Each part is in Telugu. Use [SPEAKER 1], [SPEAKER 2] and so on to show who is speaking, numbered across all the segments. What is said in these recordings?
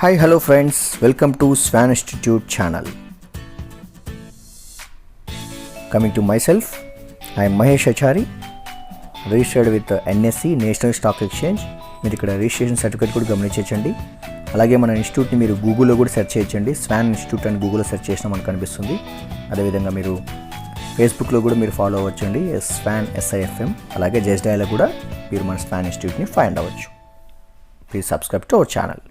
[SPEAKER 1] Hi, hello friends, welcome to Swan Institute channel. Coming to myself, I am Mahesh Achari, registered with NSE National Stock Exchange. మీరు ఇక్కడ రిజిస్ట్రేషన్ సర్టిఫికేట్ కూడా గమనించండి. అలాగే మన ఇన్స్టిట్యూట్ని మీరు గూగుల్లో కూడా సెర్చ్ చేయొచ్చండి. స్వాన్ ఇన్స్టిట్యూట్ అని గూగుల్లో సెర్చ్ చేసినా మనకు కనిపిస్తుంది. అదేవిధంగా మీరు ఫేస్బుక్లో కూడా మీరు ఫాలో అవ్వచ్చండి, స్వాన్ SIFM. అలాగే జెస్డైలో కూడా మీరు మన స్వాన్ ఇన్స్టిట్యూట్ని ఫైండ్ అవ్వచ్చు. Please subscribe to our channel.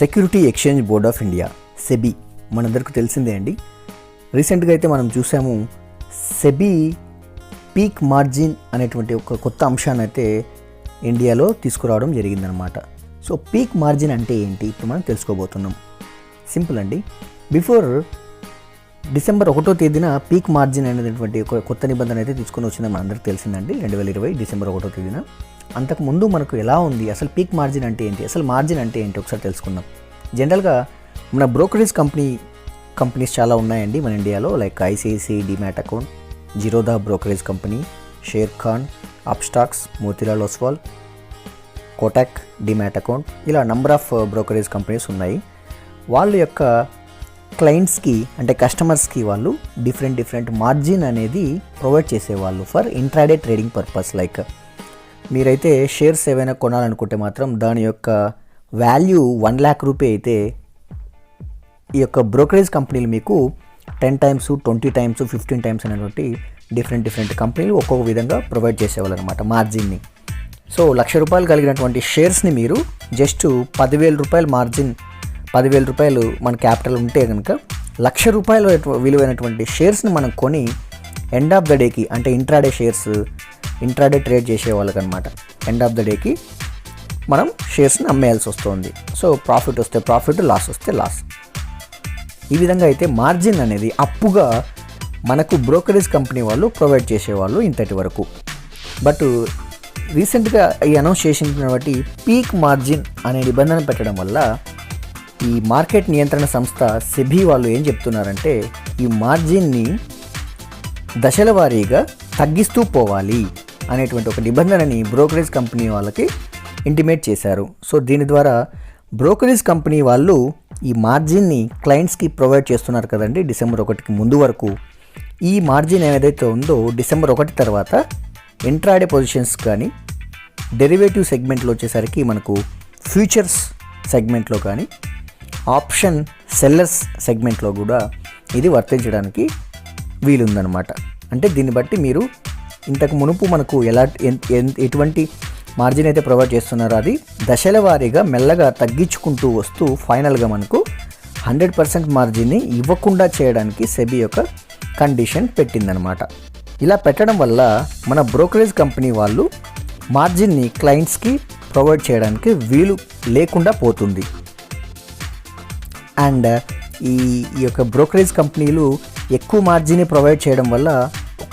[SPEAKER 1] Security exchange board of India, SEBI, మనందరికీ తెలిసిందే అండి. రీసెంట్గా అయితే మనం చూసాము, సెబీ పీక్ మార్జిన్ అనేటువంటి ఒక కొత్త అంశాన్ని అయితే ఇండియాలో తీసుకురావడం జరిగిందనమాట. సో పీక్ మార్జిన్ అంటే ఏంటి ఇప్పుడు మనం తెలుసుకోబోతున్నాం. సింపుల్ అండి. బిఫోర్ డిసెంబర్ 1వ తేదీన పీక్ మార్జిన్ అనేటువంటి ఒక కొత్త నిబంధన అయితే తీసుకొని వచ్చిందని మనందరికీ తెలిసిందండి. 2020 డిసెంబర్ 1వ తేదీన. అంతకుముందు మనకు ఎలా ఉంది, అసలు పీక్ మార్జిన్ అంటే ఏంటి, అసలు మార్జిన్ అంటే ఏంటి ఒకసారి తెలుసుకుందాం. జనరల్గా మన బ్రోకరేజ్ కంపెనీస్ చాలా ఉన్నాయండి మన ఇండియాలో. Like ICICI demat account, Zerodha brokerage company, share Khan, Upstox, Motilal Oswal, Kotak demat account, ఇలా నంబర్ ఆఫ్ బ్రోకరేజ్ కంపెనీస్ ఉన్నాయి. వాళ్ళ యొక్క క్లయింట్స్కి అంటే కస్టమర్స్కి వాళ్ళు డిఫరెంట్ మార్జిన్ అనేది ప్రొవైడ్ చేసేవాళ్ళు for intraday trading purpose. Like మీరైతే షేర్స్ ఏవైనా కొనాలనుకుంటే మాత్రం దాని యొక్క వాల్యూ 1 lakh రూపీ అయితే ఈ యొక్క బ్రోకరేజ్ కంపెనీలు మీకు 10 times, 20 times, 15 times అనేటువంటి డిఫరెంట్ కంపెనీలు ఒక్కొక్క విధంగా ప్రొవైడ్ చేసేవాళ్ళు అనమాట మార్జిన్ని. సో ₹1,00,000 కలిగినటువంటి షేర్స్ని మీరు జస్ట్ ₹10,000 మార్జిన్, ₹10,000 మన క్యాపిటల్ ఉంటే కనుక ₹1,00,000 విలువైనటువంటి షేర్స్ని మనం కొని ఎండ్ ఆఫ్ ద డేకి, అంటే ఇంట్రాడే ట్రేడ్ చేసే వాళ్ళకి అనమాట, ఎండ్ ఆఫ్ ద డేకి మనం షేర్స్ని అమ్మేయాల్సి వస్తుంది. సో ప్రాఫిట్ వస్తే ప్రాఫిట్, లాస్ వస్తే లాస్. ఈ విధంగా అయితే మార్జిన్ అనేది అప్పుగా మనకు బ్రోకరేజ్ కంపెనీ వాళ్ళు ప్రొవైడ్ చేసేవాళ్ళు ఇంతటి వరకు. బట్ రీసెంట్గా ఈ అనౌన్స్ చేసిన బట్టి పీక్ మార్జిన్ అనే నిబంధన పెట్టడం వల్ల ఈ మార్కెట్ నియంత్రణ సంస్థ సెబీ వాళ్ళు ఏం చెప్తున్నారంటే, ఈ మార్జిన్ని దశల వారీగా తగ్గిస్తూ పోవాలి అనేటువంటి ఒక నిబంధనని బ్రోకరేజ్ కంపెనీ వాళ్ళకి ఇంటిమేట్ చేశారు. సో దీని ద్వారా బ్రోకరేజ్ కంపెనీ వాళ్ళు ఈ మార్జిన్ని క్లయింట్స్కి ప్రొవైడ్ చేస్తున్నారు కదండి డిసెంబర్ 1కి ముందు వరకు. ఈ మార్జిన్ ఏదైతే ఉందో డిసెంబర్ 1 తర్వాత ఇంట్రాడే పొజిషన్స్ కానీ, డెరివేటివ్ సెగ్మెంట్లో వచ్చేసరికి మనకు ఫ్యూచర్స్ సెగ్మెంట్లో కానీ, ఆప్షన్ సెల్లర్స్ సెగ్మెంట్లో కూడా ఇది వర్తించడానికి వీలుందనమాట. అంటే దీన్ని బట్టి మీరు ఇంతకు మునుపు మనకు ఎటువంటి మార్జిన్ అయితే ప్రొవైడ్ చేస్తున్నారో అది దశల వారీగా మెల్లగా తగ్గించుకుంటూ వస్తూ ఫైనల్గా మనకు 100% మార్జిన్ని ఇవ్వకుండా చేయడానికి సెబీ యొక్క కండిషన్ పెట్టిందనమాట. ఇలా పెట్టడం వల్ల మన బ్రోకరేజ్ కంపెనీ వాళ్ళు మార్జిన్ని క్లయింట్స్కి ప్రొవైడ్ చేయడానికి వీలు లేకుండా పోతుంది. అండ్ ఈ యొక్క బ్రోకరేజ్ కంపెనీలు ఎక్కువ మార్జిన్ని ప్రొవైడ్ చేయడం వల్ల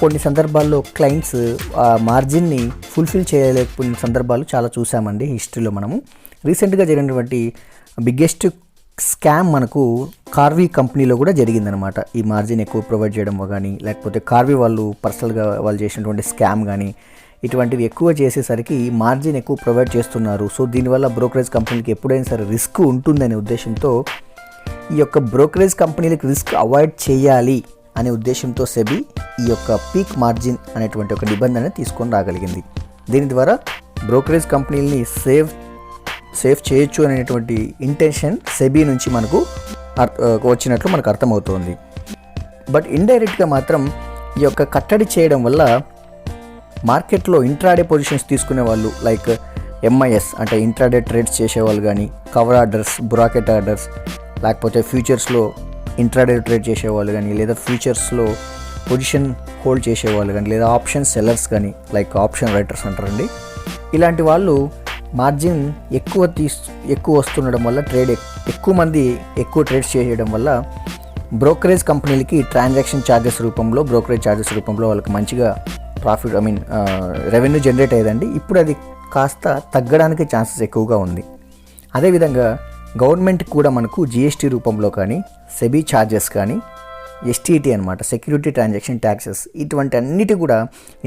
[SPEAKER 1] కొన్ని సందర్భాల్లో క్లయింట్స్ ఆ మార్జిన్ని ఫుల్ఫిల్ చేయలేకపోయిన సందర్భాలు చాలా చూసామండి హిస్టరీలో. మనము రీసెంట్గా జరిగినటువంటి బిగ్గెస్ట్ స్కామ్ మనకు కార్వీ కంపెనీలో కూడా జరిగిందనమాట. ఈ మార్జిన్ ఎక్కువ ప్రొవైడ్ చేయడం కానీ, లేకపోతే కార్వీ వాళ్ళు పర్సనల్గా వాళ్ళు చేసినటువంటి స్కామ్ కానీ, ఇటువంటివి ఎక్కువ చేసేసరికి మార్జిన్ ఎక్కువ ప్రొవైడ్ చేస్తున్నారు. సో దీనివల్ల బ్రోకరేజ్ కంపెనీకి ఎప్పుడైనా సరే రిస్క్ ఉంటుందనే ఉద్దేశంతో ఈ యొక్క బ్రోకరేజ్ కంపెనీలకు రిస్క్ అవాయిడ్ చేయాలి అనే ఉద్దేశంతో సెబీ ఈ యొక్క పీక్ మార్జిన్ అనేటువంటి ఒక నిబంధన తీసుకొని రాగలిగింది. దీని ద్వారా బ్రోకరేజ్ కంపెనీలని సేవ్ చేయొచ్చు అనేటువంటి ఇంటెన్షన్ సెబీ నుంచి మనకు వచ్చినట్లు మనకు అర్థమవుతుంది. బట్ ఇండైరెక్ట్గా మాత్రం ఈ యొక్క కట్టడి చేయడం వల్ల మార్కెట్లో ఇంట్రాడే పొజిషన్స్ తీసుకునే వాళ్ళు, లైక్ MIS అంటే ఇంట్రాడే ట్రేడ్స్ చేసేవాళ్ళు కానీ, కవర్ ఆర్డర్స్, బ్రాకెట్ ఆర్డర్స్, లేకపోతే ఫ్యూచర్స్లో ఇంట్రాడే ట్రేడ్ చేసేవాళ్ళు కానీ, లేదా ఫ్యూచర్స్లో పొజిషన్ హోల్డ్ చేసేవాళ్ళు కానీ, లేదా ఆప్షన్ సెల్లర్స్ కానీ, లైక్ ఆప్షన్ రైటర్స్ అంటారండి. ఇలాంటి వాళ్ళు మార్జిన్ ఎక్కువ వస్తుండడం వల్ల ఎక్కువ మంది ఎక్కువ ట్రేడ్స్ చేయడం వల్ల బ్రోకరేజ్ కంపెనీలకి ట్రాన్సాక్షన్ ఛార్జెస్ రూపంలో, బ్రోకరేజ్ ఛార్జెస్ రూపంలో వాళ్ళకి మంచిగా ప్రాఫిట్ రెవెన్యూ జనరేట్ అయ్యేదండి. ఇప్పుడు అది కాస్త తగ్గడానికి ఛాన్సెస్ ఎక్కువగా ఉంది. అదేవిధంగా గవర్నమెంట్కి కూడా మనకు జిఎస్టీ రూపంలో కానీ, సెబీ ఛార్జెస్ కానీ, ఎస్టీటీ అనమాట, సెక్యూరిటీ ట్రాన్సాక్షన్ ట్యాక్సెస్, ఇటువంటి అన్నిటి కూడా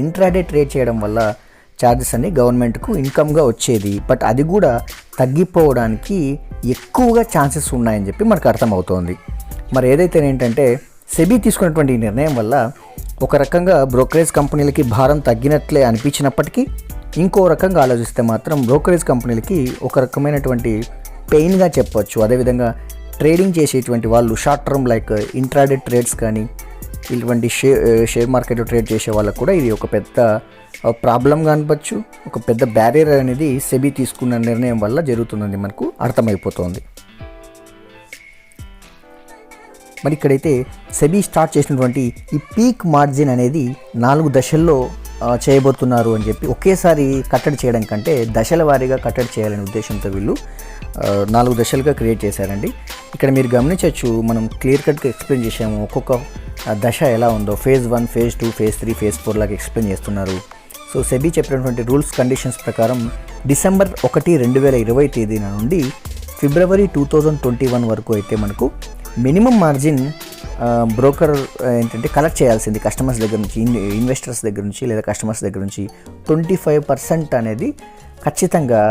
[SPEAKER 1] ఇంట్రాడే ట్రేడ్ చేయడం వల్ల ఛార్జెస్ అన్ని గవర్నమెంట్కు ఇన్కమ్గా వచ్చేది. బట్ అది కూడా తగ్గిపోవడానికి ఎక్కువగా ఛాన్సెస్ ఉన్నాయని చెప్పి మనకు అర్థమవుతోంది. మరి ఏదైతే ఏంటంటే సెబీ తీసుకున్నటువంటి ఈ నిర్ణయం వల్ల ఒక రకంగా బ్రోకరేజ్ కంపెనీలకి భారం తగ్గినట్లే అనిపించినప్పటికీ, ఇంకో రకంగా ఆలోచిస్తే మాత్రం బ్రోకరేజ్ కంపెనీలకి ఒక రకమైనటువంటి పెయిన్గా చెప్పవచ్చు. అదేవిధంగా ట్రేడింగ్ చేసేటువంటి వాళ్ళు short term like intraday trades కానీ, ఇటువంటి షేర్ మార్కెట్లో ట్రేడ్ చేసే వాళ్ళకు కూడా ఇది ఒక పెద్ద ప్రాబ్లంగా అనిపించచ్చు. ఒక పెద్ద బ్యారియర్ అనేది సెబీ తీసుకున్న నిర్ణయం వల్ల జరుగుతుందని మనకు అర్థమైపోతుంది. మరి ఇక్కడైతే సెబీ స్టార్ట్ చేసినటువంటి ఈ పీక్ మార్జిన్ అనేది 4 దశల్లో చేయబోతున్నారు అని చెప్పి, ఒకేసారి కట్టడి చేయడం కంటే దశల వారీగా కట్టడి చేయాలనే ఉద్దేశంతో వీళ్ళు 4 దశలుగా క్రియేట్ చేశారండి. ఇక్కడ మీరు గమనించవచ్చు, మనం క్లియర్ కట్గా ఎక్స్ప్లెయిన్ చేసాము. ఒక్కొక్క దశ ఎలా ఉందో ఫేజ్ 1, ఫేజ్ 2, ఫేజ్ 3, ఫేజ్ 4 లాగా ఎక్స్ప్లెయిన్ చేస్తున్నారు. సో సెబీ చెప్పినటువంటి రూల్స్ కండిషన్స్ ప్రకారం డిసెంబర్ 1, 2020 తేదీన నుండి ఫిబ్రవరి 2021 వరకు అయితే మనకు మినిమం మార్జిన్ బ్రోకర్ ఏంటంటే కలెక్ట్ చేయాల్సింది కస్టమర్స్ దగ్గర నుంచి, ఇన్వెస్టర్స్ దగ్గర నుంచి లేదా కస్టమర్స్ దగ్గర నుంచి 25% అనేది ఖచ్చితంగా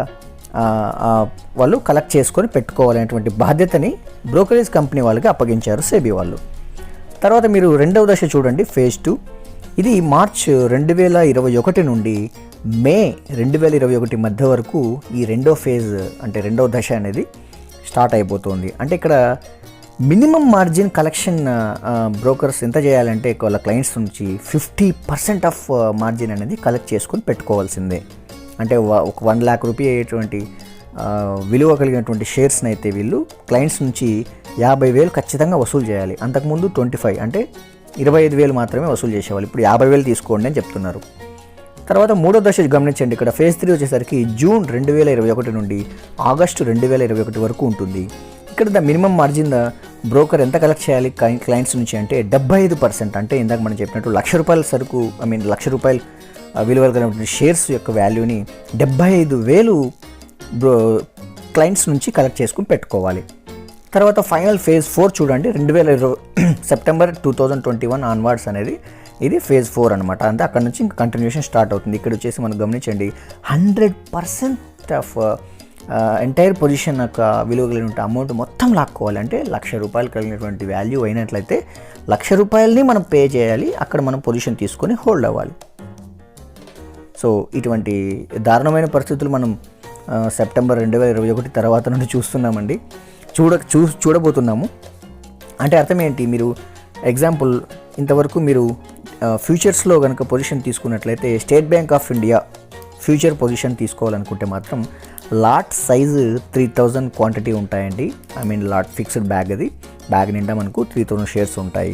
[SPEAKER 1] వాళ్ళు కలెక్ట్ చేసుకొని పెట్టుకోవాలనేటువంటి బాధ్యతని బ్రోకరేజ్ కంపెనీ వాళ్ళకి అప్పగించారు సెబీ వాళ్ళు. తర్వాత మీరు రెండవ దశ చూడండి, ఫేజ్ 2. ఇది మార్చ్ 2021 నుండి మే 2021 మధ్య వరకు ఈ రెండో ఫేజ్ అంటే రెండవ దశ అనేది స్టార్ట్ అయిపోతుంది. అంటే ఇక్కడ మినిమం మార్జిన్ కలెక్షన్ బ్రోకర్స్ ఎంత చేయాలంటే వాళ్ళ క్లయింట్స్ నుంచి 50% ఆఫ్ మార్జిన్ అనేది కలెక్ట్ చేసుకొని పెట్టుకోవాల్సిందే. అంటే ఒక 1 lakh రూపీ అయ్యేటువంటి విలువ కలిగినటువంటి షేర్స్ని అయితే వీళ్ళు క్లయింట్స్ నుంచి 50,000 ఖచ్చితంగా వసూలు చేయాలి. అంతకుముందు 25 అంటే 25,000 మాత్రమే వసూలు చేసేవాళ్ళు. ఇప్పుడు 50,000 తీసుకోండి అని చెప్తున్నారు. తర్వాత మూడో దశ గమనించండి, ఇక్కడ ఫేజ్ 3 వచ్చేసరికి జూన్ 2021 నుండి ఆగస్టు 2021 వరకు ఉంటుంది. ఇక్కడ ద మినిమం మార్జిన్ బ్రోకర్ ఎంత కలెక్ట్ చేయాలి క్లయింట్స్ నుంచి అంటే 75%. అంటే ఇందాక మనం చెప్పినట్టు ₹1,00,000 సరుకు ₹1,00,000 విలువ కలిగినటువంటి షేర్స్ యొక్క వాల్యూని 75,000 క్లయింట్స్ నుంచి కలెక్ట్ చేసుకుని పెట్టుకోవాలి. తర్వాత ఫైనల్ ఫేజ్ 4 చూడండి, 2020 సెప్టెంబర్ 2021 ఆన్వర్డ్స్ అనేది ఇది ఫేజ్ 4 అనమాట. అంటే అక్కడ నుంచి ఇంకా కంటిన్యూషన్ స్టార్ట్ అవుతుంది. ఇక్కడ వచ్చేసి మనం గమనించండి 100% ఆఫ్ ఎంటైర్ పొజిషన్ యొక్క విలువ కలిగిన అమౌంట్ మొత్తం లాక్కోవాలి. అంటే ₹1,00,000 కలిగినటువంటి వాల్యూ అయినట్లయితే ₹1,00,000 మనం పే చేయాలి. అక్కడ మనం పొజిషన్ తీసుకొని హోల్డ్ అవ్వాలి. సో ఇటువంటి దారుణమైన పరిస్థితులు మనం సెప్టెంబర్ 2021 తర్వాత నుండి చూస్తున్నామండి, చూడబోతున్నాము. అంటే అర్థం ఏంటి, మీరు ఎగ్జాంపుల్ ఇంతవరకు మీరు ఫ్యూచర్స్లో కనుక పొజిషన్ తీసుకున్నట్లయితే state Bank of India future position తీసుకోవాలనుకుంటే మాత్రం లాట్ సైజు 3,000 క్వాంటిటీ ఉంటాయండి. లాట్ ఫిక్స్డ్ బ్యాగ్, అది బ్యాగ్ నిండా మనకు 3,000 షేర్స్ ఉంటాయి.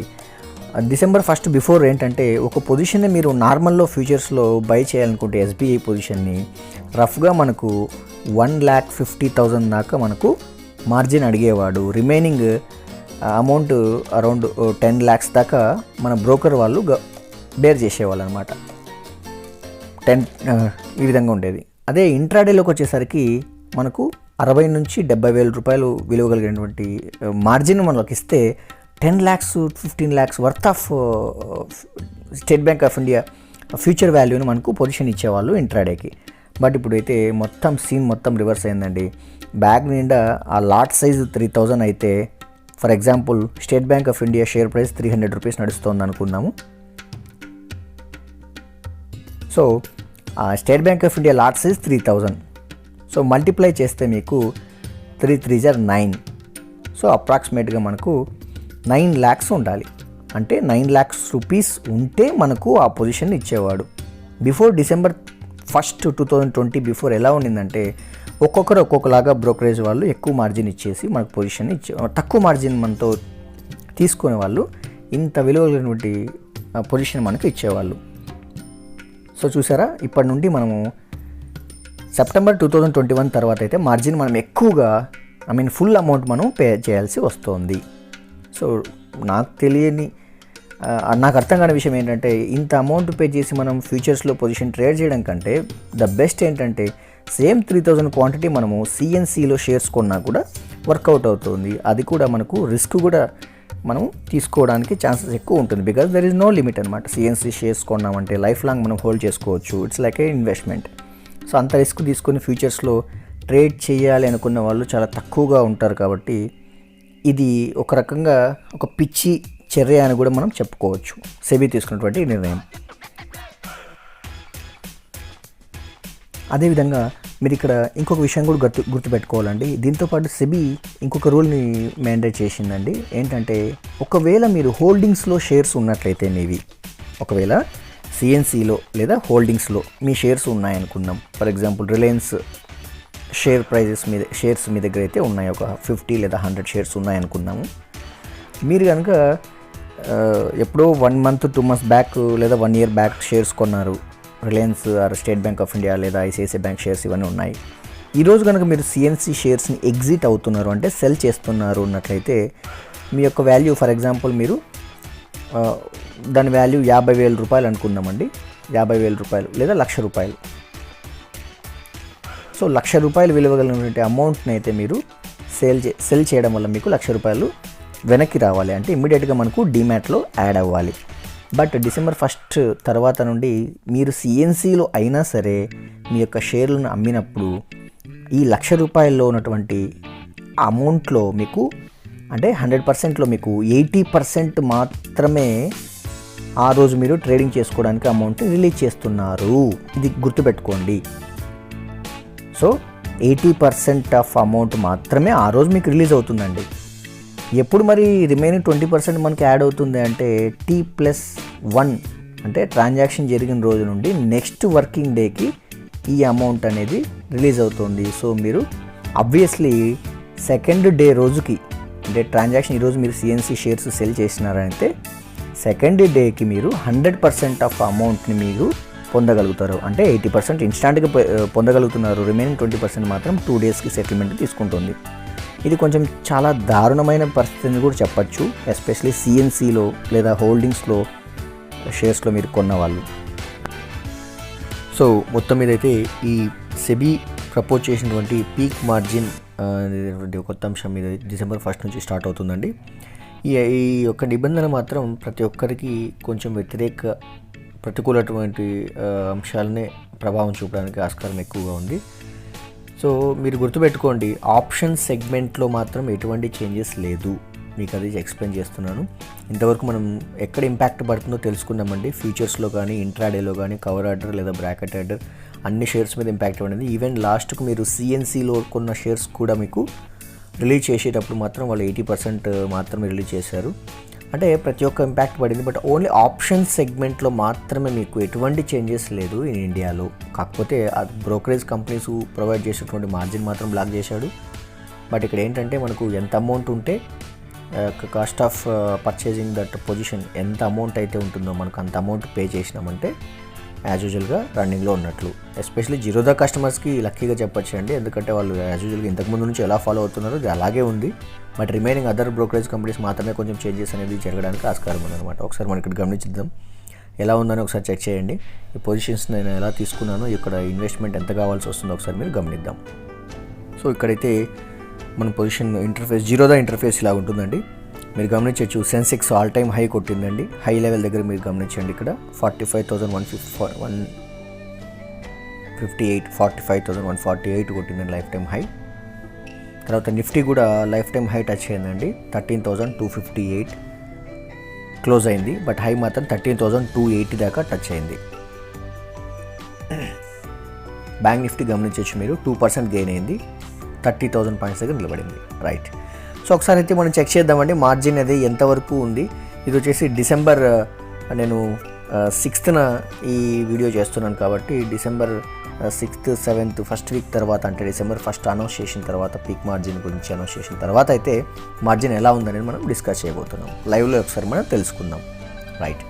[SPEAKER 1] డిసెంబర్ 1 బిఫోర్ ఏంటంటే ఒక పొజిషన్ని మీరు నార్మల్లో ఫ్యూచర్స్లో బై చేయాలనుకుంటే ఎస్బీఐ పొజిషన్ని రఫ్గా మనకు 1,50,000 దాకా మనకు మార్జిన్ అడిగేవాడు. రిమైనింగ్ అమౌంట్ అరౌండ్ 10 lakhs దాకా మన బ్రోకర్ వాళ్ళు బేర్ చేసేవాళ్ళు అనమాట. ఈ విధంగా ఉండేది. అదే ఇంట్రాడేలోకి వచ్చేసరికి మనకు 60,000 నుంచి 70,000 విలువ కలిగినటువంటి మార్జిన్ మనకి ఇస్తే 10 lakhs 15 lakhs worth of state Bank of India future వాల్యూని మనకు పొజిషన్ ఇచ్చేవాళ్ళు ఇంట్రాడేకి. బట్ ఇప్పుడైతే మొత్తం సీన్ మొత్తం రివర్స్ అయిందండి. బ్యాగ్ నిండా ఆ లాట్ సైజు 3,000 అయితే, for example state Bank of India share price ₹300 నడుస్తుంది అనుకుందాము. So state Bank of India lot size 3,000. So multiply చేస్తే మీకు 3 3s are 9. సో అప్రాక్సిమేట్గా మనకు 9 lakhs ఉండాలి. అంటే 9 lakhs రూపీస్ ఉంటే మనకు ఆ పొజిషన్ ఇచ్చేవాడు. బిఫోర్ డిసెంబర్ 1, 2020 బిఫోర్ ఎలా ఉండిందంటే ఒక్కొక్కరు ఒక్కొక్కలాగా బ్రోకరేజ్ వాళ్ళు ఎక్కువ మార్జిన్ ఇచ్చేసి మనకు పొజిషన్ తక్కువ మార్జిన్ మనతో తీసుకునే వాళ్ళు ఇంత విలువైనటువంటి పొజిషన్ మనకు ఇచ్చేవాళ్ళు. సో చూసారా, ఇప్పటి నుండి మనము సెప్టెంబర్ 2021 తర్వాత అయితే మార్జిన్ మనం ఎక్కువగా ఫుల్ అమౌంట్ మనం పే చేయాల్సి వస్తుంది. సో నాకు తెలియని నాకు అర్థం కాని విషయం ఏంటంటే, ఇంత అమౌంట్ పే చేసి మనం ఫ్యూచర్స్లో పొజిషన్ ట్రేడ్ చేయడం కంటే ద బెస్ట్ ఏంటంటే సేమ్ 3000 క్వాంటిటీ మనము సిఎన్సిలో షేర్స్ కొన్నా కూడా వర్కౌట్ అవుతుంది. అది కూడా మనకు రిస్క్ కూడా మనం తీసుకోవడానికి ఛాన్సెస్ ఎక్కువ ఉంటుంది. Because there is no limit అనమాట. సిఎన్సి షేర్స్ కొన్నామంటే లైఫ్ లాంగ్ మనం హోల్డ్ చేసుకోవచ్చు. It's like a investment. So అంత రిస్క్ తీసుకొని ఫ్యూచర్స్లో ట్రేడ్ చేయాలి అనుకున్న వాళ్ళు చాలా తక్కువగా ఉంటారు. కాబట్టి ఇది ఒక రకంగా ఒక పిచ్చి చర్య అని కూడా మనం చెప్పుకోవచ్చు, సెబీ తీసుకున్నటువంటి నిర్ణయం. అదేవిధంగా మీరు ఇక్కడ ఇంకొక విషయం కూడా గుర్తుపెట్టుకోవాలండి. దీంతోపాటు సెబీ ఇంకొక రూల్ని మ్యాండేట్ చేసిందండి. ఏంటంటే, ఒకవేళ మీరు హోల్డింగ్స్లో షేర్స్ ఉన్నట్లయితే, మీవి ఒకవేళ సిఎన్సిలో లేదా హోల్డింగ్స్లో మీ షేర్స్ ఉన్నాయనుకుందాం. ఫర్ ఎగ్జాంపుల్ రిలయన్స్ షేర్స్ మీ దగ్గర అయితే ఉన్నాయి, ఒక 50 లేదా 100 షేర్స్ ఉన్నాయనుకుందాము. మీరు కనుక ఎప్పుడో 1 month 2 months బ్యాక్ లేదా 1 year బ్యాక్ షేర్స్ కొన్నారు, Reliance or State Bank of India లేదా ఐసిఐసిఐ బ్యాంక్ షేర్స్ ఇవన్నీ ఉన్నాయి. ఈరోజు కనుక మీరు సిఎన్సి షేర్స్ని ఎగ్జిట్ అవుతున్నారు అంటే సెల్ చేస్తున్నారు అన్నట్లయితే, మీ యొక్క వాల్యూ ఫర్ ఎగ్జాంపుల్ మీరు దాని వాల్యూ 50,000 రూపాయలు అనుకుందామండి. 50,000 రూపాయలు లేదా 1,00,000 రూపాయలు. సో 1,00,000 రూపాయలు విలువ కలిగినటువంటి అమౌంట్ని అయితే మీరు సెల్ చేయడం వల్ల మీకు 1,00,000 రూపాయలు వెనక్కి రావాలి. అంటే ఇమ్మీడియట్గా మనకు డీమ్యాట్లో యాడ్ అవ్వాలి. బట్ December 1st తర్వాత నుండి మీరు సిఎన్సిలో అయినా సరే మీ యొక్క షేర్లను అమ్మినప్పుడు ఈ 1,00,000 రూపాయల్లో ఉన్నటువంటి అమౌంట్లో మీకు అంటే 100%లో మీకు 80% మాత్రమే ఆ రోజు మీరు ట్రేడింగ్ చేసుకోవడానికి అమౌంట్ రిలీజ్ చేస్తున్నారు. ఇది గుర్తుపెట్టుకోండి. సో 80% ఆఫ్ అమౌంట్ మాత్రమే ఆ రోజు మీకు రిలీజ్ అవుతుందండి. ఎప్పుడు మరి రిమైనింగ్ 20% మనకి యాడ్ అవుతుంది అంటే T+1 అంటే ట్రాన్సాక్షన్ జరిగిన రోజు నుండి నెక్స్ట్ వర్కింగ్ డేకి ఈ అమౌంట్ అనేది రిలీజ్ అవుతుంది. సో మీరు ఆబ్వియస్లీ సెకండ్ డే రోజుకి అంటే ట్రాన్సాక్షన్ ఈరోజు మీరు సిఎన్సి షేర్స్ సెల్ చేసినారంటే సెకండ్ డేకి మీరు 100% ఆఫ్ అమౌంట్ని మీరు పొందగలుగుతారు. అంటే 80% ఇన్స్టాంట్గా పొందగలుగుతున్నారు. రిమైనింగ్ 20% మాత్రం 2 daysకి సెటిల్మెంట్ తీసుకుంటుంది. ఇది కొంచెం చాలా దారుణమైన పరిస్థితిని కూడా చెప్పచ్చు, ఎస్పెషలీ సిఎన్సిలో లేదా హోల్డింగ్స్లో షేర్స్లో మీరు కొన్న వాళ్ళు. సో మొత్తం మీద అయితే ఈ సెబీ ప్రపోజ్ చేసినటువంటి పీక్ మార్జిన్ కొత్త అంశం మీద December 1st నుంచి స్టార్ట్ అవుతుందండి. ఈ యొక్క నిబంధన మాత్రం ప్రతి ఒక్కరికి కొంచెం ప్రతికూలటువంటి అంశాలనే ప్రభావం చూపడానికి ఆస్కారం ఎక్కువగా ఉంది. సో మీరు గుర్తుపెట్టుకోండి, ఆప్షన్ సెగ్మెంట్లో మాత్రం ఎటువంటి చేంజెస్ లేదు. మీకు అది ఎక్స్ప్లెయిన్ చేస్తున్నాను. ఇంతవరకు మనం ఎక్కడ ఇంపాక్ట్ పడుతుందో తెలుసుకున్నామండి. ఫ్యూచర్స్లో కానీ, ఇంట్రాడేలో కానీ, కవర్ ఆర్డర్ లేదా బ్రాకెట్ ఆర్డర్ అన్ని షేర్స్ మీద ఇంపాక్ట్ పడింది. ఈవెన్ లాస్ట్కు మీరు సిఎన్సిలో కొన్న షేర్స్ కూడా మీకు రిలీజ్ చేసేటప్పుడు మాత్రం వాళ్ళు 80% మాత్రమే రిలీజ్ చేశారు. అంటే ప్రతి ఒక్క ఇంపాక్ట్ పడింది. బట్ ఓన్లీ ఆప్షన్ సెగ్మెంట్లో మాత్రమే మీకు ఎటువంటి చేంజెస్ లేదు ఇన్ ఇండియాలో. కాకపోతే బ్రోకరేజ్ కంపెనీస్ ప్రొవైడ్ చేసేటువంటి మార్జిన్ మాత్రం బ్లాక్ చేశాడు. బట్ ఇక్కడ ఏంటంటే మనకు ఎంత అమౌంట్ ఉంటే cost of purchasing that position ఎంత అమౌంట్ అయితే ఉంటుందో మనకు అంత అమౌంట్ పే చేసినామంటే యాజ్ యూజువల్గా రన్నింగ్లో ఉన్నట్లు. ఎస్పెషల్లీ జీరోదా కస్టమర్స్కి లక్కీగా చెప్పొచ్చు అండి. ఎందుకంటే వాళ్ళు యాజ్ యూజువల్గా ఇంతకుముందు నుంచి ఎలా ఫాలో అవుతున్నారో అది అలాగే ఉంది. But remaining other brokerage companies మాత్రమే కొంచెం చేంజెస్ అనేది జరగడానికి ఆస్కారం ఉందన్నమాట. ఒకసారి మనం ఇక్కడ గమనించుద్దాం, ఎలా ఉందని ఒకసారి చెక్ చేయండి. ఈ పొజిషన్స్ నేను ఎలా తీసుకున్నానో, ఇక్కడ ఇన్వెస్ట్మెంట్ ఎంత కావాల్సి వస్తుందో ఒకసారి మీరు గమనిద్దాం. సో ఇక్కడైతే మన పొజిషన్ ఇంటర్ఫేస్ జీరోదా ఇంటర్ఫేస్ ఇలా ఉంటుందండి. మీరు గమనించవచ్చు, సెన్సెక్స్ ఆల్ టైమ్ హై కొట్టిందండి. హై లెవెల్ దగ్గర మీరు గమనించండి, ఇక్కడ 45,148 కొట్టిందండి లైఫ్ టైమ్ హై. తర్వాత నిఫ్టీ కూడా లైఫ్ టైమ్ హై టచ్ అయిందండి. 13,258 క్లోజ్ అయింది. బట్ హై మాత్రం 13,280 దాకా టచ్ అయింది. బ్యాంక్ నిఫ్టీ గమనించవచ్చు మీరు, 2% గెయిన్ అయింది. 30,000 పాయింట్స్ దగ్గర నిలబడింది. రైట్. సో ఒకసారి అయితే మనం చెక్ చేద్దామండి మార్జిన్ అది ఎంతవరకు ఉంది. ఇది వచ్చేసి డిసెంబర్ నేను 6th ఈ వీడియో చేస్తున్నాను కాబట్టి December 6th 7th first week తర్వాత, అంటే December 1st అనౌన్స్ చేసిన తర్వాత, పీక్ మార్జిన్ గురించి అనౌన్స్ చేసిన తర్వాత అయితే మార్జిన్ ఎలా ఉందనేది మనం డిస్కస్ చేయబోతున్నాం. లైవ్లో ఒకసారి మనం తెలుసుకుందాం. Right.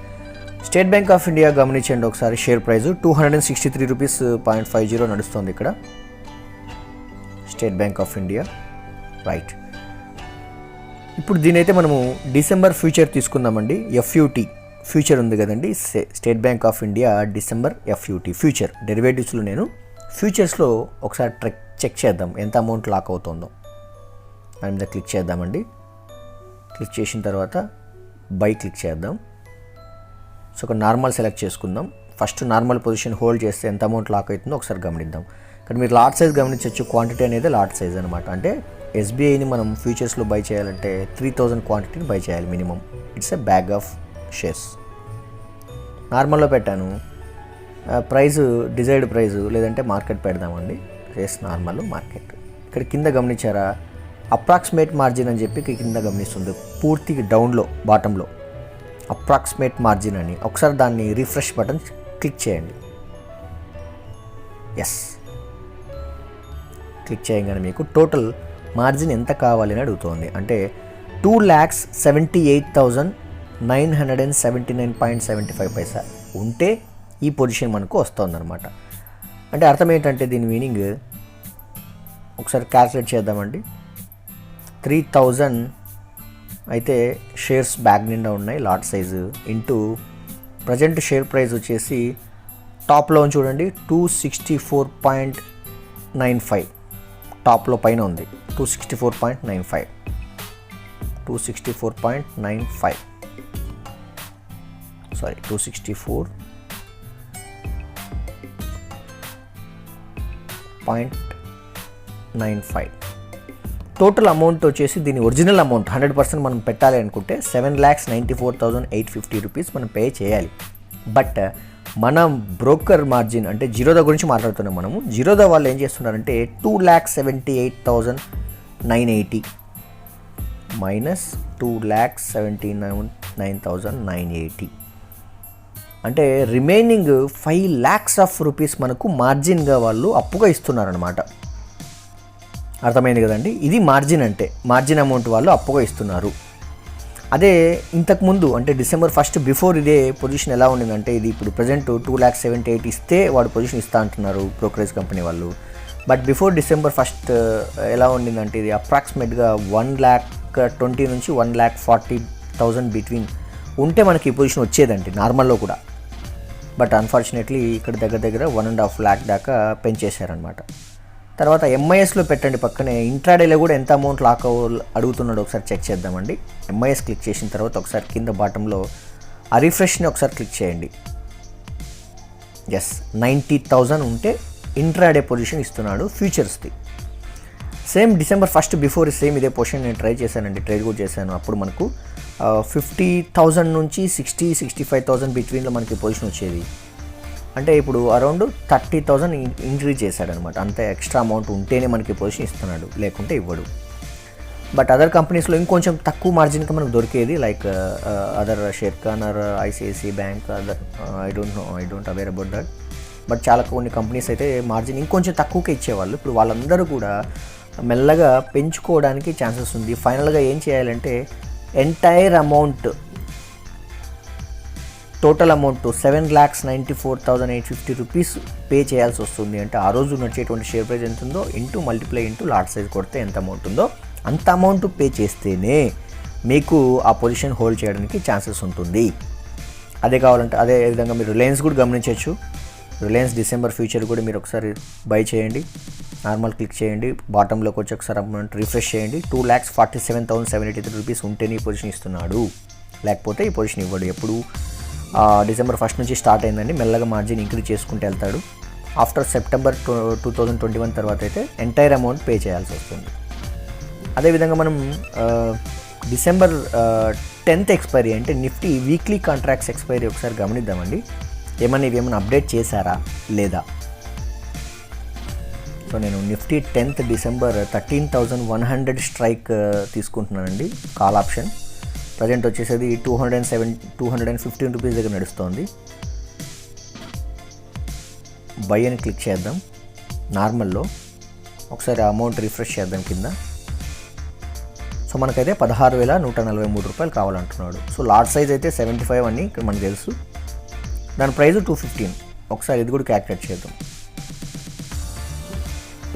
[SPEAKER 1] State Bank of India గమనించండి ఒకసారి. షేర్ ప్రైస్ 263 రూపీస్ 0.50 నడుస్తుంది ఇక్కడ. State Bank of India. Right. ఇప్పుడు దీనైతే మనము డిసెంబర్ ఫ్యూచర్ తీసుకుందామండి. ఎఫ్యూటీ ఫ్యూచర్ ఉంది కదండి, State Bank of India December FUT future డెరివేటివ్స్లో నేను ఫ్యూచర్స్లో ఒకసారి చెక్ చేద్దాం ఎంత అమౌంట్ లాక్ అవుతుందో. దాని మీద క్లిక్ చేద్దామండి. క్లిక్ చేసిన తర్వాత బై క్లిక్ చేద్దాం. సో ఒక నార్మల్ సెలెక్ట్ చేసుకుందాం. ఫస్ట్ నార్మల్ పొజిషన్ హోల్డ్ చేస్తే ఎంత అమౌంట్ లాక్ అవుతుందో ఒకసారి గమనిద్దాం. ఇక్కడ మీరు లాట్ సైజ్ గమనించవచ్చు. క్వాంటిటీ అనేది లాట్ సైజ్ అనమాట. అంటే ఎస్బీఐని మనం ఫ్యూచర్స్లో బై చేయాలంటే 3000 క్వాంటిటీని బై చేయాలి minimum. It's a bag of shares. నార్మల్లో పెట్టాను. ప్రైస్ డిజైర్డ్ ప్రైస్ లేదంటే మార్కెట్ పెడదామండి. Shares normal market. ఇక్కడ కింద గమనించారా అప్రాక్సిమేట్ మార్జిన్ అని చెప్పి కింద గమనిస్తుంది. పూర్తిగా డౌన్లో బాటంలో అప్రాక్సిమేట్ మార్జిన్ అని. ఒకసారి దాన్ని రిఫ్రెష్ బటన్ క్లిక్ చేయండి. ఎస్ క్లిక్ చేయగానే మీకు టోటల్ మార్జిన్ ఎంత కావాలి అని అడుగుతోంది. అంటే 2,78,979.75 ఉంటే ఈ పొజిషన్ మనకు వస్తుందన్నమాట. అంటే అర్థం ఏంటంటే దీని మీనింగ్ ఒకసారి క్యాల్కులేట్ చేద్దామండి. 3000 అయితే షేర్స్ బ్యాగ్ నిండా ఉన్నాయి lot size into present share price వచ్చేసి టాప్లో చూడండి 264.95 టాప్లో పైన ఉంది 264.95 సారీ 264.95 టోటల్ అమౌంట్ వచ్చేసి దీని ఒరిజినల్ అమౌంట్ 100% మనం పెట్టాలి అనుకుంటే 7,94,850 రూపీస్ మనం పే చేయాలి. బట్ మనం బ్రోకర్ మార్జిన్ అంటే జీరోదా గురించి మాట్లాడుతున్నాం. మనము జీరోదా వాళ్ళు ఏం చేస్తున్నారంటే 2,78,980 మైనస్ 2,79,980 అంటే రిమైనింగ్ 5 lakhs ఆఫ్ రూపీస్ మనకు మార్జిన్గా వాళ్ళు అప్పుగా ఇస్తున్నారనమాట. అర్థమైంది కదండి. ఇది మార్జిన్ అంటే మార్జిన్ అమౌంట్ వాళ్ళు అప్పుగా ఇస్తున్నారు. అదే ఇంతకుముందు అంటే డిసెంబర్ 1 బిఫోర్ ఇదే పొజిషన్ ఎలా ఉండిందంటే ఇది ఇప్పుడు ప్రజెంట్ 2,78,800 ఇస్తే వాడు పొజిషన్ ఇస్తా అంటున్నారు బ్రోకరేజ్ కంపెనీ వాళ్ళు. బట్ బిఫోర్ డిసెంబర్ 1 ఎలా ఉండిందంటే ఇది అప్రాక్సిమేట్గా 1,20,000 నుంచి 1,40,000 బిట్వీన్ ఉంటే మనకి ఈ పొజిషన్ వచ్చేదండి నార్మల్లో కూడా. బట్ అన్ఫార్చునేట్లీ ఇక్కడ దగ్గర 1.5 lakh దాకా పెంచేశారనమాట. తర్వాత ఎంఐఎస్లో పెట్టండి పక్కనే. ఇంట్రాడేలో కూడా ఎంత అమౌంట్ లాక్ అడుగుతున్నాడో ఒకసారి చెక్ చేద్దామండి. ఎంఐఎస్ క్లిక్ చేసిన తర్వాత ఒకసారి కింద బాటంలో ఆ రిఫ్రెష్ని ఒకసారి క్లిక్ చేయండి. ఎస్ 90,000 ఉంటే ఇంట్రాడే పొజిషన్ ఇస్తున్నాడు ఫ్యూచర్స్ది. సేమ్ డిసెంబర్ 1 బిఫోర్ సేమ్ ఇదే పొజిషన్ నేను ట్రై చేశానండి, ట్రేడ్ కూడా చేశాను. అప్పుడు మనకు 50,000 నుంచి 60,000-65,000 బిట్వీన్లో మనకి పొజిషన్ వచ్చేది. అంటే ఇప్పుడు అరౌండ్ 30,000 ఇంక్రీజ్ చేశాడనమాట. అంతే ఎక్స్ట్రా అమౌంట్ ఉంటేనే మనకి పొజిషన్ ఇస్తున్నాడు, లేకుంటే ఇవ్వడు. బట్ అదర్ కంపెనీస్లో ఇంకొంచెం తక్కువ మార్జిన్కి మనకు దొరికేది like other Sharekhan or ICICI Bank other I don't aware about that. But చాలా కొన్ని కంపెనీస్ అయితే మార్జిన్ ఇంకొంచెం తక్కువకే ఇచ్చేవాళ్ళు. ఇప్పుడు వాళ్ళందరూ కూడా మెల్లగా పెంచుకోవడానికి ఛాన్సెస్ ఉంది. ఫైనల్గా ఏం చేయాలంటే entire amount total amount 7,94,850 rupees pay చేయాల్సి వస్తుంది. అంటే ఆ రోజు నడిచేటువంటి షేర్ ప్రైస్ ఎంత ఉందో into multiply into lot size కొడితే ఎంత అమౌంట్ ఉందో అంత అమౌంట్ పే చేస్తేనే మీకు ఆ పొజిషన్ హోల్డ్ చేయడానికి ఛాన్సెస్ ఉంటుంది. అదే కావాలంటే అదే విధంగా మీరు రిలయన్స్ కూడా గమనించవచ్చు. రిలయన్స్ డిసెంబర్ ఫ్యూచర్ కూడా మీరు ఒకసారి బై చేయండి. నార్మల్ క్లిక్ చేయండి. బాటంలోకి వచ్చి ఒకసారి అమౌంట్ రిఫ్రెష్ చేయండి. 2,47,783 రూపీస్ ఉంటేనే ఈ పొజిషన్ ఇస్తున్నాడు, లేకపోతే ఈ పొజిషన్ ఇవ్వడు. ఎప్పుడు డిసెంబర్ 1 నుంచి స్టార్ట్ అయిందండి. మెల్లగా మార్జిన్ ఇంక్రీజ్ చేసుకుంటూ వెళ్తాడు. ఆఫ్టర్ సెప్టెంబర్ 2021 తర్వాత అయితే ఎంటైర్ అమౌంట్ పే చేయాల్సి వస్తుంది. అదేవిధంగా మనం డిసెంబర్ 10th ఎక్స్పైరీ అంటే నిఫ్టీ వీక్లీ కాంట్రాక్ట్స్ ఎక్స్పైరీ ఒకసారి గమనిద్దామండి. ఇవేమన్నా అప్డేట్ చేశారా లేదా. సో నేను నిఫ్టీ 10th డిసెంబర్ 13,100 స్ట్రైక్ తీసుకుంటున్నానండి కాల్ ఆప్షన్. ప్రజెంట్ వచ్చేసేది 215 రూపీస్ దగ్గర నడుస్తుంది. బై అని క్లిక్ చేద్దాం. నార్మల్లో ఒకసారి అమౌంట్ రిఫ్రెష్ చేద్దాం కింద. సో మనకైతే 16,143 రూపాయలు కావాలంటున్నాడు. సో లాట్ సైజ్ అయితే 75 అని ఇక్కడ మనకు తెలుసు. దాని ప్రైస్ 215. ఒకసారి ఇది కూడా క్యాల్కులేట్ చేద్దాం.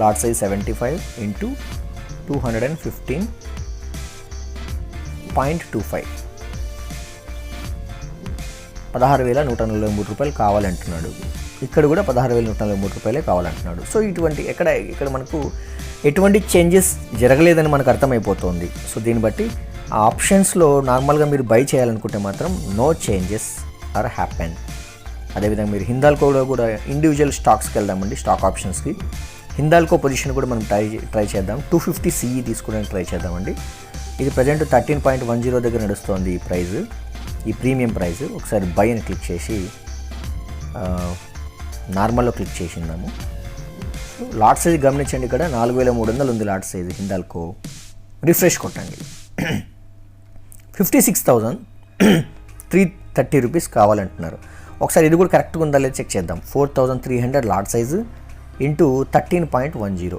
[SPEAKER 1] లాట్ సైజ్ 75 ఇంటూ 215 13.25, 16,143 రూపాయలు కావాలంటున్నాడు. ఇక్కడ కూడా 16,143 రూపాయలే కావాలంటున్నాడు. సో ఇక్కడ మనకు ఎటువంటి చేంజెస్ జరగలేదని మనకు అర్థమైపోతుంది. సో దీన్ని బట్టి ఆ ఆప్షన్స్లో నార్మల్గా మీరు బై చేయాలనుకుంటే మాత్రం నో చేంజెస్ ఆర్ హ్యాపెన్. అదేవిధంగా మీరు హిందాల్కోలో కూడా ఇండివిజువల్ స్టాక్స్కి వెళ్దామండి, స్టాక్ ఆప్షన్స్కి. హిందాల్కో పొజిషన్ కూడా మనం ట్రై చేద్దాం. 250 CE తీసుకోవడానికి ట్రై చేద్దామండి. ఇది ప్రజెంట్ 13.10 దగ్గర నడుస్తుంది ఈ ప్రైస్, ఈ ప్రీమియం ప్రైస్. ఒకసారి బై అని క్లిక్ చేసి నార్మల్లో క్లిక్ చేసిందాము. లాట్ సైజ్ గమనించండి, ఇక్కడ 4,300 ఉంది లాట్ సైజ్ హిందాల్కో. రిఫ్రెష్ కొట్టండి. 56,330 రూపీస్ కావాలంటున్నారు. ఒకసారి ఇది కూడా కరెక్ట్గా ఉందా లేదా చెక్ చేద్దాం. 4,300 lot size into 13.10,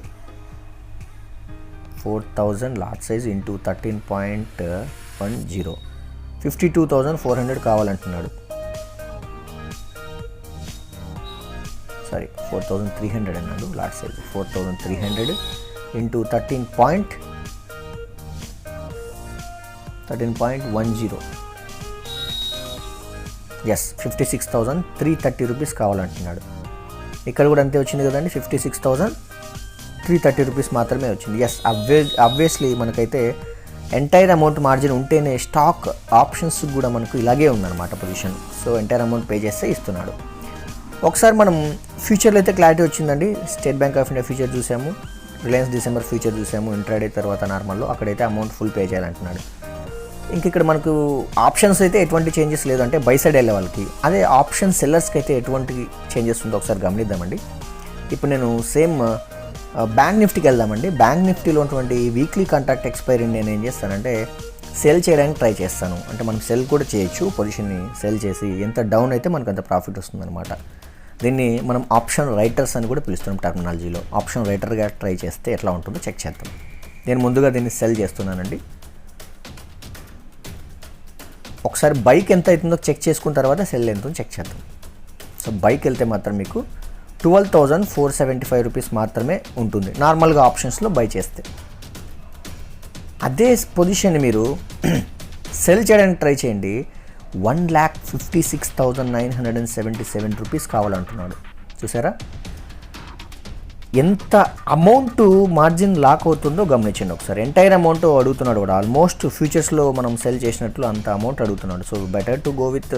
[SPEAKER 1] 4,000 lot size into 13.10, 52,400 కావాలంటున్నాడు. సారీ 4,300 అన్నాడు lot size. 4,300 into 13.10, yes 56,330 rupees కావాలంటున్నాడు. ఇక్కడ కూడా అంతే వచ్చింది కదండి, 56,330 రూపీస్ మాత్రమే వచ్చింది. ఎస్ అబ్వియస్లీ మనకైతే ఎంటైర్ అమౌంట్ మార్జిన్ ఉంటేనే స్టాక్ ఆప్షన్స్ కూడా మనకు ఇలాగే ఉందన్నమాట position. So entire amount pay చేస్తే ఇస్తున్నాడు. ఒకసారి మనం ఫ్యూచర్లో అయితే క్లారిటీ వచ్చిందండి. State Bank of India future చూసాము, రిలయన్స్ డిసెంబర్ ఫ్యూచర్ చూసాము, ఇంట్రాడే తర్వాత నార్మల్లో అక్కడైతే అమౌంట్ ఫుల్ పే చేయాలంటున్నాడు. ఇంక ఇక్కడ మనకు ఆప్షన్స్ అయితే ఎటువంటి చేంజెస్ లేదు, అంటే బై సైడ్ వెళ్ళే వాళ్ళకి. అదే ఆప్షన్ సెల్లర్స్కి అయితే ఎటువంటి చేంజెస్ ఉందో ఒకసారి గమనిద్దామండి. ఇప్పుడు నేను సేమ్ బ్యాంక్ నిఫ్టీకి వెళ్దామండి. బ్యాంక్ నిఫ్టీలో ఉన్నటువంటి వీక్లీ కాంట్రాక్ట్ ఎక్స్పైరీ నేను ఏం చేస్తానంటే సెల్ చేయడానికి ట్రై చేస్తాను. అంటే మనం సెల్ కూడా చేయొచ్చు, పొజిషన్ని సెల్ చేసి ఎంత డౌన్ అయితే మనకు అంత ప్రాఫిట్ వస్తుందన్నమాట. దీన్ని మనం ఆప్షన్ రైటర్స్ అని కూడా పిలుస్తున్నాం టెర్మినాలజీలో. ఆప్షన్ రైటర్గా ట్రై చేస్తే ఎట్లా ఉంటుందో చెక్ చేద్దాం. నేను ముందుగా దీన్ని సెల్ చేస్తున్నానండి. ఒకసారి బైక్ ఎంత అవుతుందో చెక్ చేసుకున్న తర్వాత సెల్ ఎంతో చెక్ చేద్దాం. సో బైక్ వెళ్తే మాత్రం మీకు 12,475 రూపీస్ మాత్రమే ఉంటుంది నార్మల్గా ఆప్షన్స్లో బై చేస్తే. అదే పొజిషన్ మీరు సెల్ చేయడానికి ట్రై చేయండి. 1,56,977 రూపీస్ కావాలంటున్నాడు. చూసారా ఎంత అమౌంట్ మార్జిన్ లాక్ అవుతుందో గమనించండి ఒకసారి. ఎంటైర్ అమౌంట్ అడుగుతున్నాడు కూడా, ఆల్మోస్ట్ ఫ్యూచర్స్లో మనం సెల్ చేసినట్లు అంత అమౌంట్ అడుగుతున్నాడు. So better to go with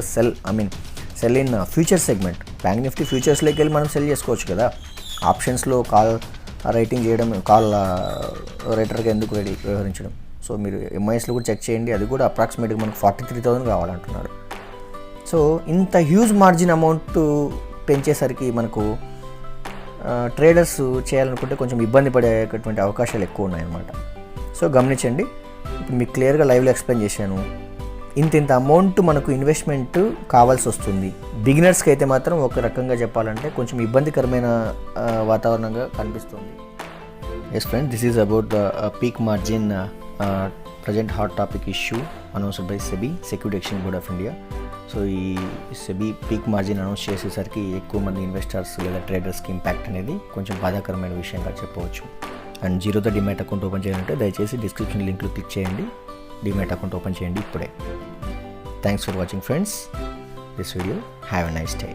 [SPEAKER 1] sell in future segment. Bank Nifty ఫ్యూచర్స్లోకి వెళ్ళి మనం సెల్ చేసుకోవచ్చు కదా. ఆప్షన్స్లో కాల్ రైటింగ్ చేయడం, కాల్ రైటర్గా ఎందుకు వ్యవహరించడం. సో మీరు ఎంఐఎస్లో కూడా చెక్ చేయండి, అది కూడా అప్రాక్సిమేట్గా మనకు 43,000 కావాలంటున్నాడు. సో ఇంత హ్యూజ్ మార్జిన్ అమౌంట్ పెంచేసరికి మనకు ట్రేడర్స్ చేయాలనుకుంటే కొంచెం ఇబ్బంది పడేటువంటి అవకాశాలు ఎక్కువ ఉన్నాయన్నమాట. సో గమనించండి, ఇప్పుడు మీకు క్లియర్గా లైవ్లో ఎక్స్ప్లెయిన్ చేశాను. ఇంత అమౌంట్ మనకు ఇన్వెస్ట్మెంట్ కావాల్సి వస్తుంది. బిగినర్స్కి అయితే మాత్రం ఒక రకంగా చెప్పాలంటే కొంచెం ఇబ్బందికరమైన వాతావరణంగా కనిపిస్తుంది. Yes friend, this is about the peak margin present hot topic issue announced by SEBI, security exchange board of India. So ఈ సెబీ పీక్ మార్జిన్ అనౌన్స్ చేసేసరికి ఎక్కువ మంది ఇన్వెస్టర్స్ లేదా ట్రేడర్స్కి ఇంపాక్ట్ అనేది కొంచెం బాధాకరమైన విషయంగా చెప్పవచ్చు. అండ్ జీరోతో డిమాట్ అకౌంట్ ఓపెన్ చేయాలంటే దయచేసి డిస్క్రిప్షన్ లింక్లో క్లిక్ చేయండి, డిమాట్ అకౌంట్ ఓపెన్ చేయండి ఇప్పుడే. Thanks for watching friends this video. Have a nice day.